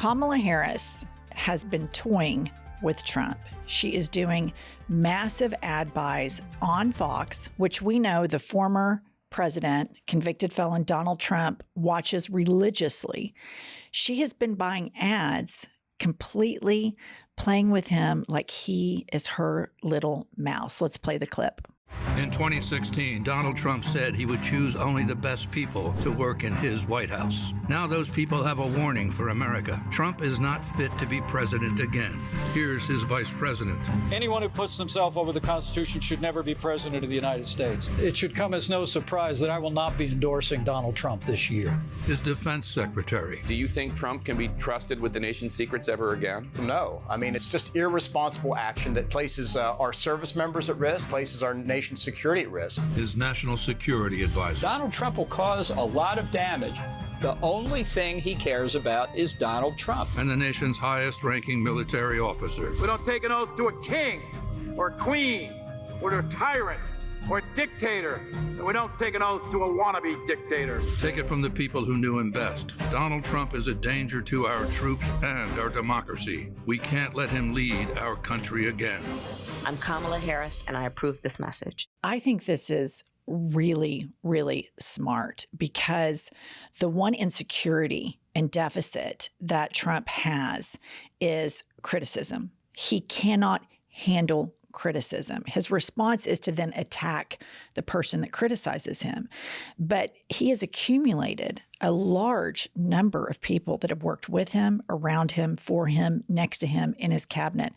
Kamala Harris has been toying with Trump. She is doing massive ad buys on Fox, which we know the former president, convicted felon Donald Trump, watches religiously. She has been buying ads, completely playing with him like he is her little mouse. Let's play the clip. In 2016, Donald Trump said he would choose only the best people to work in his White House. Now those people have a warning for America. Trump is not fit to be president again. Here's his vice president. Anyone who puts themselves over the Constitution should never be president of the United States. It should come as no surprise that I will not be endorsing Donald Trump this year. His defense secretary. Do you think Trump can be trusted with the nation's secrets ever again? No. I mean, it's just irresponsible action that places our service members at risk, places our nation's security at risk. His national security advisor. Donald Trump will cause a lot of damage. The only thing he cares about is Donald Trump. And the nation's highest ranking military officer. We don't take an oath to a king or a queen or to a tyrant or a dictator. And we don't take an oath to a wannabe dictator. Take it from the people who knew him best. Donald Trump is a danger to our troops and our democracy. We can't let him lead our country again. I'm Kamala Harris, and I approve this message. I think this is really, really smart because the one insecurity and deficit that Trump has is criticism. He cannot handle criticism. His response is to then attack the person that criticizes him. But he has accumulated a large number of people that have worked with him, around him, for him, next to him, in his cabinet,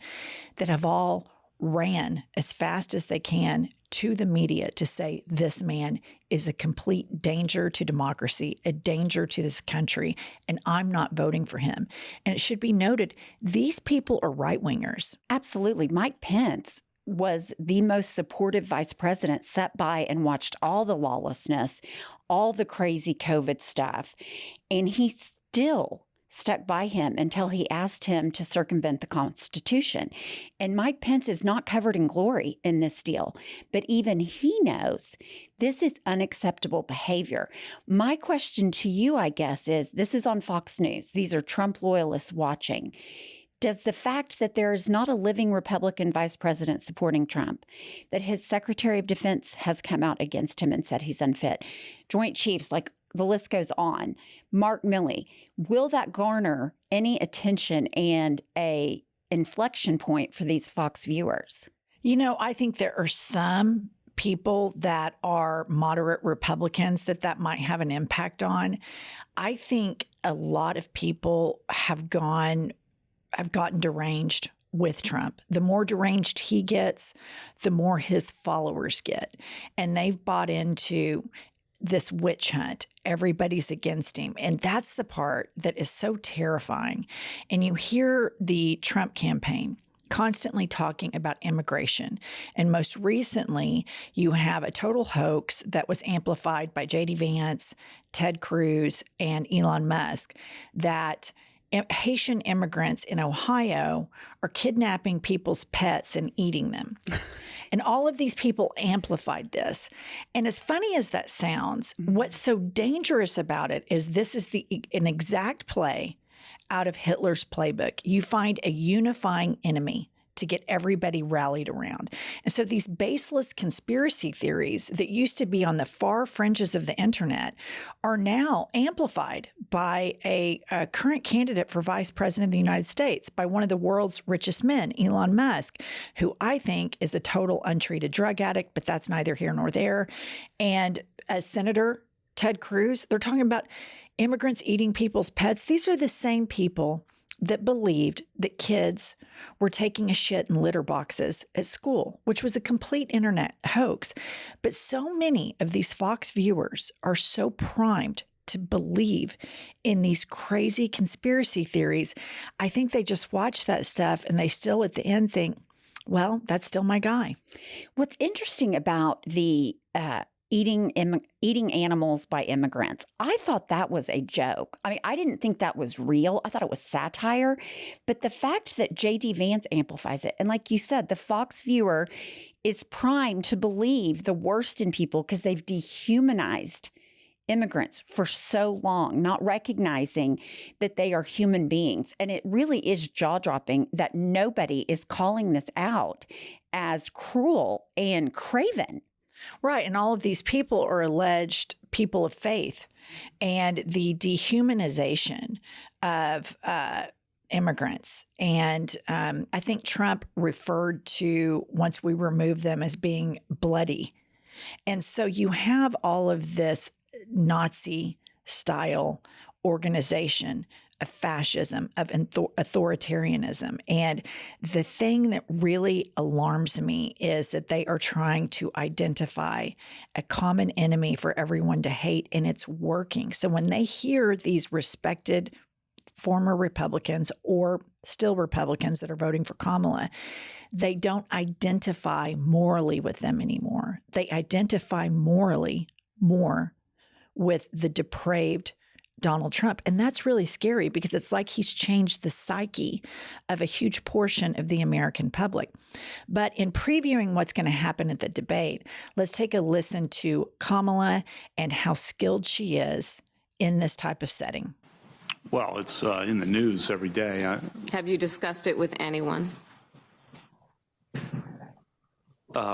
that have all ran as fast as they can to the media to say this man is a complete danger to democracy, a danger to this country, and I'm not voting for him. And it should be noted, these people are right-wingers. Absolutely. Mike Pence was the most supportive vice president, sat by and watched all the lawlessness, all the crazy COVID stuff, and he still stuck by him until he asked him to circumvent the Constitution. And Mike Pence is not covered in glory in this deal, but even he knows this is unacceptable behavior. My question to you, I guess, is this is on Fox News. These are Trump loyalists watching. Does the fact that there is not a living Republican vice president supporting Trump, that his Secretary of Defense has come out against him and said he's unfit, Joint Chiefs, like the list goes on, Mark Milley, will that garner any attention and a inflection point for these Fox viewers? You know, I think there are some people that are moderate Republicans that might have an impact on. I think a lot of people have gotten deranged with Trump. The more deranged he gets, the more his followers get. And they've bought into this witch hunt. Everybody's against him. And that's the part that is so terrifying. And you hear the Trump campaign constantly talking about immigration. And most recently, you have a total hoax that was amplified by J.D. Vance, Ted Cruz, and Elon Musk that Haitian immigrants in Ohio are kidnapping people's pets and eating them. And all of these people amplified this. And as funny as that sounds, what's so dangerous about it is this is an exact play out of Hitler's playbook. You find a unifying enemy to get everybody rallied around. And so these baseless conspiracy theories that used to be on the far fringes of the internet are now amplified by a current candidate for vice president of the United States, by one of the world's richest men, Elon Musk, who I think is a total untreated drug addict, but that's neither here nor there. And as Senator Ted Cruz, they're talking about immigrants eating people's pets. These are the same people that believed that kids were taking a shit in litter boxes at school, which was a complete internet hoax. But so many of these Fox viewers are so primed to believe in these crazy conspiracy theories. I think they just watch that stuff and they still at the end think, well, that's still my guy. What's interesting about the eating animals by immigrants, I thought that was a joke. I mean, I didn't think that was real. I thought it was satire. But the fact that J.D. Vance amplifies it, and like you said, the Fox viewer is primed to believe the worst in people because they've dehumanized immigrants for so long, not recognizing that they are human beings. And it really is jaw-dropping that nobody is calling this out as cruel and craven. Right. And all of these people are alleged people of faith. And the dehumanization of immigrants. And I think Trump referred to, once we remove them, as being bloody. And so you have all of this Nazi-style organization of fascism, of authoritarianism. And the thing that really alarms me is that they are trying to identify a common enemy for everyone to hate, and it's working. So when they hear these respected former Republicans or still Republicans that are voting for Kamala, they don't identify morally with them anymore. They identify morally more with the depraved Donald Trump. And that's really scary because it's like he's changed the psyche of a huge portion of the American public. But in previewing what's going to happen at the debate, let's take a listen to Kamala and how skilled she is in this type of setting. Well, it's in the news every day. Have you discussed it with anyone?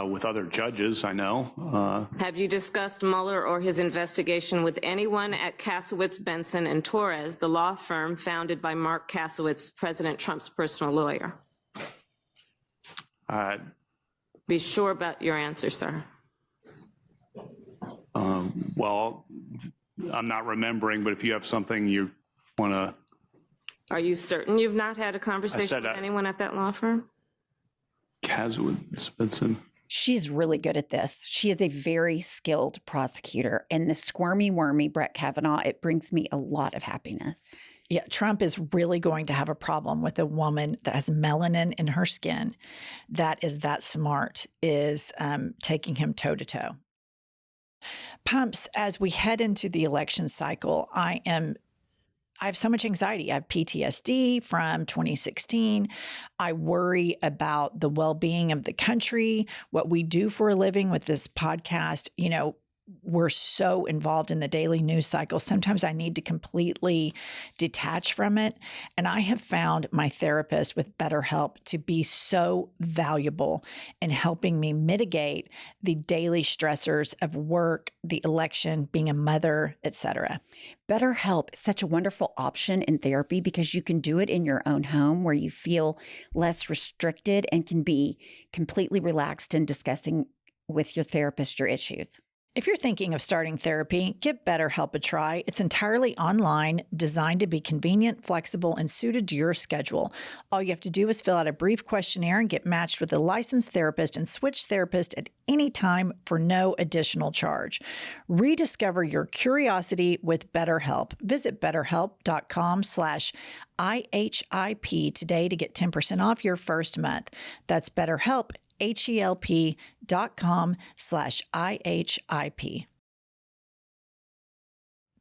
With other judges, I know. Have you discussed Mueller or his investigation with anyone at Kasowitz, Benson, and Torres, the law firm founded by Mark Kasowitz, President Trump's personal lawyer? Be sure about your answer, sir. Well, I'm not remembering, but if you have something you want to... Are you certain you've not had a conversation with anyone at that law firm? Kasowitz, Benson. She's really good at this. She is a very skilled prosecutor. And the squirmy, wormy Brett Kavanaugh, it brings me a lot of happiness. Yeah, Trump is really going to have a problem with a woman that has melanin in her skin that is that smart, is taking him toe-to-toe. Pumps, as we head into the election cycle, I have so much anxiety. I have PTSD from 2016. I worry about the well-being of the country, what we do for a living with this podcast. You know, we're so involved in the daily news cycle. Sometimes I need to completely detach from it. And I have found my therapist with BetterHelp to be so valuable in helping me mitigate the daily stressors of work, the election, being a mother, etc. BetterHelp is such a wonderful option in therapy because you can do it in your own home where you feel less restricted and can be completely relaxed in discussing with your therapist your issues. If you're thinking of starting therapy, give BetterHelp a try. It's entirely online, designed to be convenient, flexible, and suited to your schedule. All you have to do is fill out a brief questionnaire and get matched with a licensed therapist and switch therapist at any time for no additional charge. Rediscover your curiosity with BetterHelp. Visit BetterHelp.com/IHIP today to get 10% off your first month. That's BetterHelp, HELP.com/IHIP.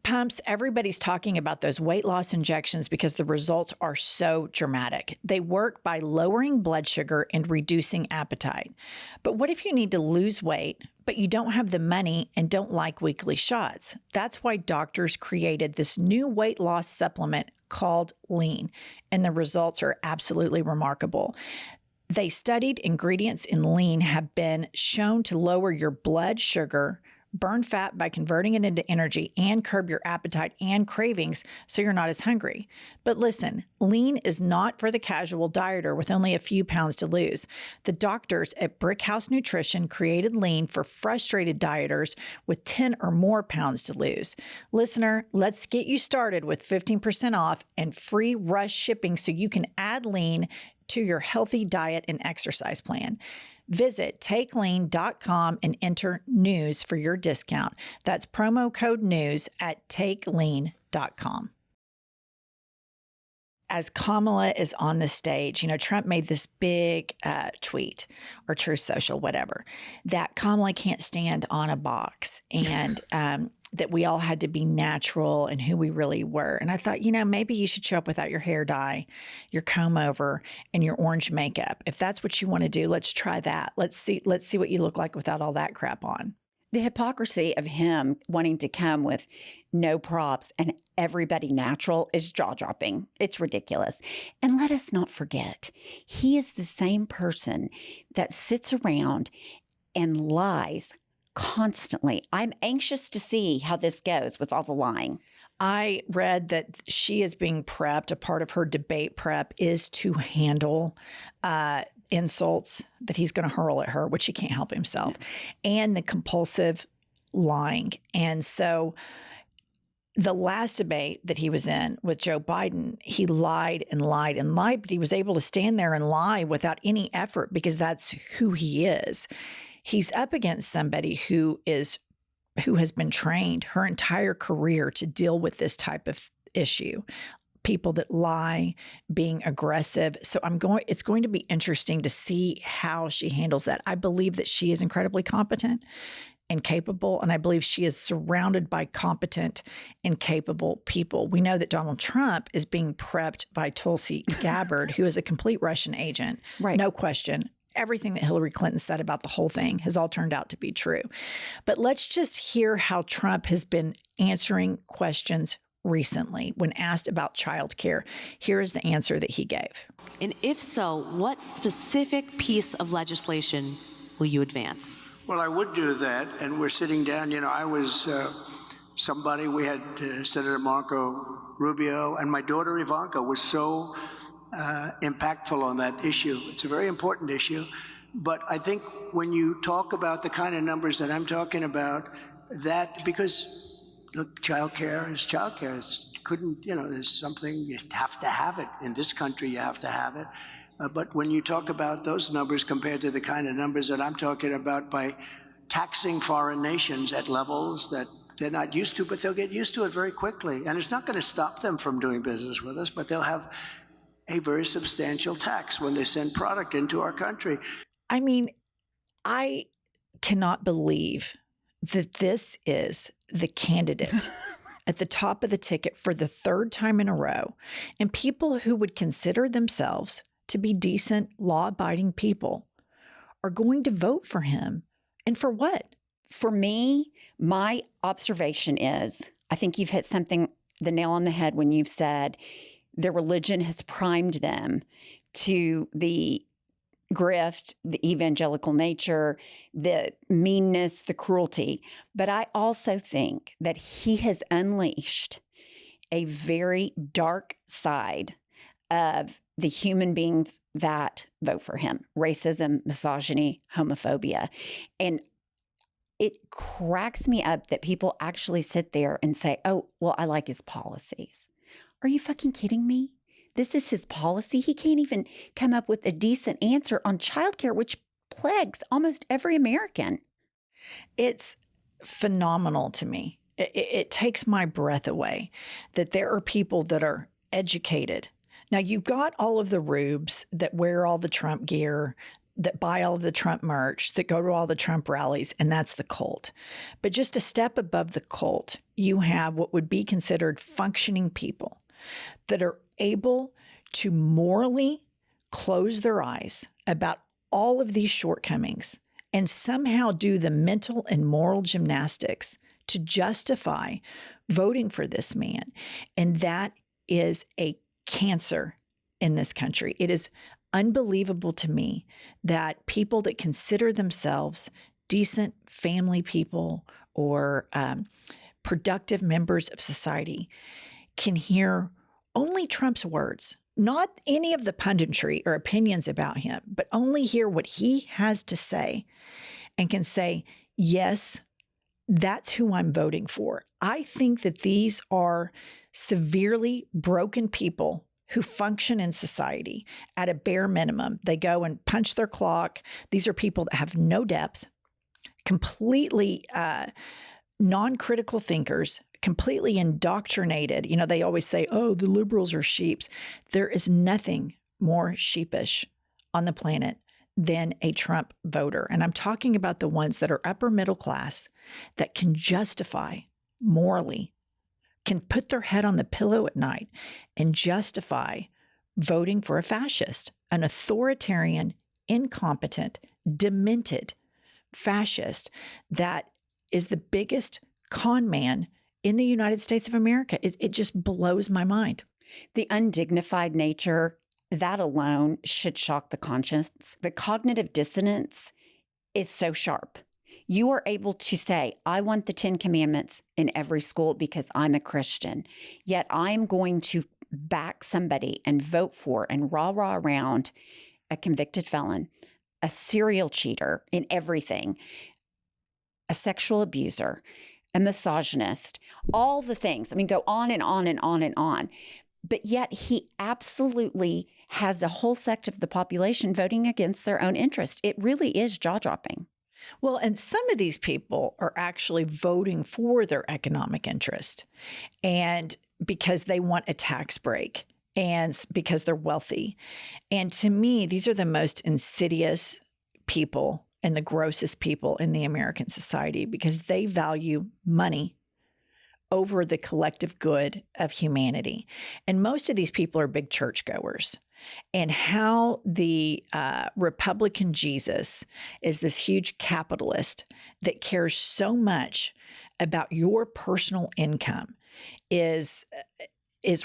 Pumps, everybody's talking about those weight loss injections because the results are so dramatic. They work by lowering blood sugar and reducing appetite. But what if you need to lose weight, but you don't have the money and don't like weekly shots? That's why doctors created this new weight loss supplement called Lean, and the results are absolutely remarkable. They studied ingredients in Lean have been shown to lower your blood sugar, burn fat by converting it into energy, and curb your appetite and cravings so you're not as hungry. But listen, Lean is not for the casual dieter with only a few pounds to lose. The doctors at Brickhouse Nutrition created Lean for frustrated dieters with 10 or more pounds to lose. Listener, let's get you started with 15% off and free rush shipping so you can add Lean to your healthy diet and exercise plan. Visit takelean.com and enter news for your discount. That's promo code news at takelean.com. As Kamala is on the stage, Trump made this big tweet or Truth Social, whatever, that Kamala can't stand on a box and that we all had to be natural and who we really were. And I thought, maybe you should show up without your hair dye, your comb over, and your orange makeup. If that's what you want to do, let's try that. Let's see what you look like without all that crap on. The hypocrisy of him wanting to come with no props and everybody natural is jaw-dropping. It's ridiculous. And let us not forget, he is the same person that sits around and lies constantly. I'm anxious to see how this goes with all the lying. I read that she is being prepped. A part of her debate prep is to handle insults that he's going to hurl at her, which he can't help himself, and the compulsive lying. And so the last debate that he was in with Joe Biden, he lied and lied and lied, but he was able to stand there and lie without any effort because that's who he is. He's up against somebody who has been trained her entire career to deal with this type of issue. People that lie, being aggressive. So it's going to be interesting to see how she handles that. I believe that she is incredibly competent and capable, and I believe she is surrounded by competent and capable people. We know that Donald Trump is being prepped by Tulsi Gabbard, who is a complete Russian agent. Right. No question. Everything that Hillary Clinton said about the whole thing has all turned out to be true. But let's just hear how Trump has been answering questions recently when asked about childcare. Here is the answer that he gave. And if so, what specific piece of legislation will you advance? Well, I would do that, and we're sitting down. I was somebody, we had Senator Marco Rubio, and my daughter Ivanka was so impactful on that issue. It's a very important issue. But I think when you talk about the kind of numbers that I'm talking about, that because look, childcare is childcare. There's something, you have to have it. In this country, you have to have it. But when you talk about those numbers compared to the kind of numbers that I'm talking about by taxing foreign nations at levels that they're not used to, but they'll get used to it very quickly. And it's not going to stop them from doing business with us, but they'll have a very substantial tax when they send product into our country. I mean, I cannot believe that this is the candidate at the top of the ticket for the third time in a row, and people who would consider themselves to be decent, law-abiding people are going to vote for him. And for what? For me, my observation is, I think you've hit the nail on the head when you've said their religion has primed them to the grift, the evangelical nature, the meanness, the cruelty. But I also think that he has unleashed a very dark side of the human beings that vote for him: racism, misogyny, homophobia. And it cracks me up that people actually sit there and say, oh, well, I like his policies. Are you fucking kidding me? This is his policy. He can't even come up with a decent answer on childcare, which plagues almost every American. It's phenomenal to me. It takes my breath away that there are people that are educated. Now, you've got all of the rubes that wear all the Trump gear, that buy all of the Trump merch, that go to all the Trump rallies, and that's the cult. But just a step above the cult, you have what would be considered functioning people that are able to morally close their eyes about all of these shortcomings and somehow do the mental and moral gymnastics to justify voting for this man. And that is a cancer in this country. It is unbelievable to me that people that consider themselves decent family people or productive members of society can hear only Trump's words, not any of the punditry or opinions about him, but only hear what he has to say and can say, yes, that's who I'm voting for. I think that these are severely broken people who function in society at a bare minimum. They go and punch their clock. These are people that have no depth, completely non-critical thinkers, completely indoctrinated. You know, they always say, oh, the liberals are sheeps. There is nothing more sheepish on the planet than a Trump voter. And I'm talking about the ones that are upper middle class that can justify morally, can put their head on the pillow at night and justify voting for a fascist, an authoritarian, incompetent, demented fascist that is the biggest con man in the United States of America. It just blows my mind. The undignified nature, that alone should shock the conscience. The cognitive dissonance is so sharp. You are able to say, I want the 10 Commandments in every school because I'm a Christian, yet I'm going to back somebody and vote for and rah-rah around a convicted felon, a serial cheater in everything, a sexual abuser, a misogynist, all the things. I mean, go on and on and on and on. But yet he absolutely has a whole sect of the population voting against their own interest. It really is jaw-dropping. Well, and some of these people are actually voting for their economic interest, and because they want a tax break and because they're wealthy. And to me, these are the most insidious people and the grossest people in the American society, because they value money over the collective good of humanity. And most of these people are big churchgoers. And how the Republican Jesus is this huge capitalist that cares so much about your personal income is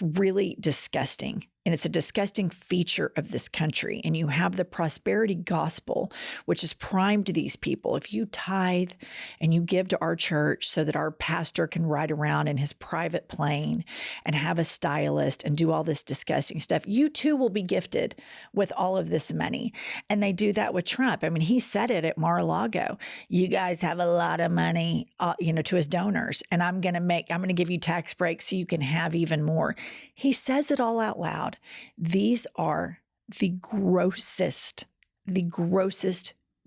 really disgusting. And it's a disgusting feature of this country. And you have the prosperity gospel, which is primed to these people. If you tithe and you give to our church so that our pastor can ride around in his private plane and have a stylist and do all this disgusting stuff, you too will be gifted with all of this money. And they do that with Trump. I mean, he said it at Mar-a-Lago. You guys have a lot of money, to his donors, and I'm going to give you tax breaks so you can have even more. He says it all out loud. These are the grossest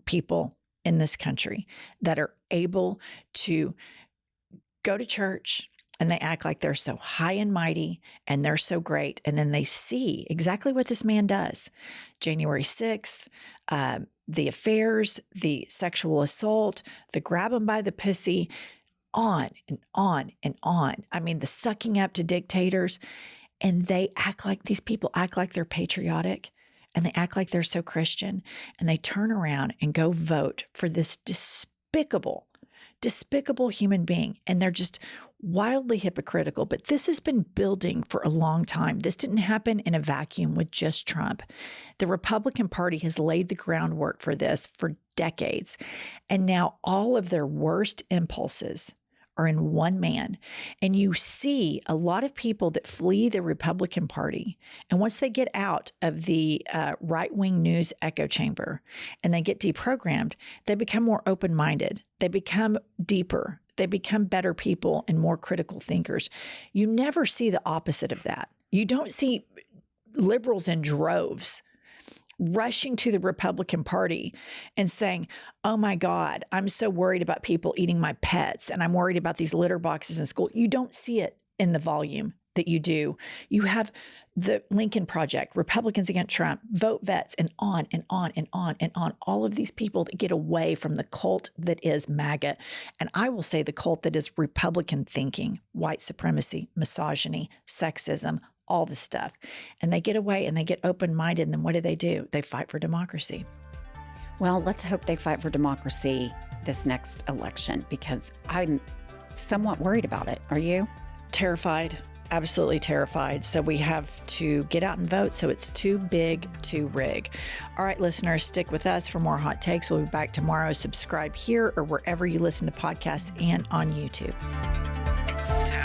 people in this country that are able to go to church and they act like they're so high and mighty and they're so great. And then they see exactly what this man does. January 6th, the affairs, the sexual assault, the grab him by the pussy, on and on and on. I mean, the sucking up to dictators. And these people act like they're patriotic, and they act like they're so Christian, and they turn around and go vote for this despicable human being. And they're just wildly hypocritical. But this has been building for a long time. This didn't happen in a vacuum with just Trump. The Republican Party has laid the groundwork for this for decades. And now all of their worst impulses are in one man. And you see a lot of people that flee the Republican Party. And once they get out of the right-wing news echo chamber and they get deprogrammed, they become more open-minded. They become deeper. They become better people and more critical thinkers. You never see the opposite of that. You don't see liberals in droves rushing to the Republican Party and saying, oh my God, I'm so worried about people eating my pets and I'm worried about these litter boxes in school. You don't see it in the volume that you do. You have the Lincoln Project, Republicans Against Trump, Vote Vets, and on and on and on and on. All of these people that get away from the cult that is MAGA. And I will say the cult that is Republican thinking, white supremacy, misogyny, sexism, all this stuff. And they get away and they get open-minded. And then what do? They fight for democracy. Well, let's hope they fight for democracy this next election, because I'm somewhat worried about it. Are you? Terrified. Absolutely terrified. So we have to get out and vote. So it's too big to rig. All right, listeners, stick with us for more hot takes. We'll be back tomorrow. Subscribe here or wherever you listen to podcasts and on YouTube. It's so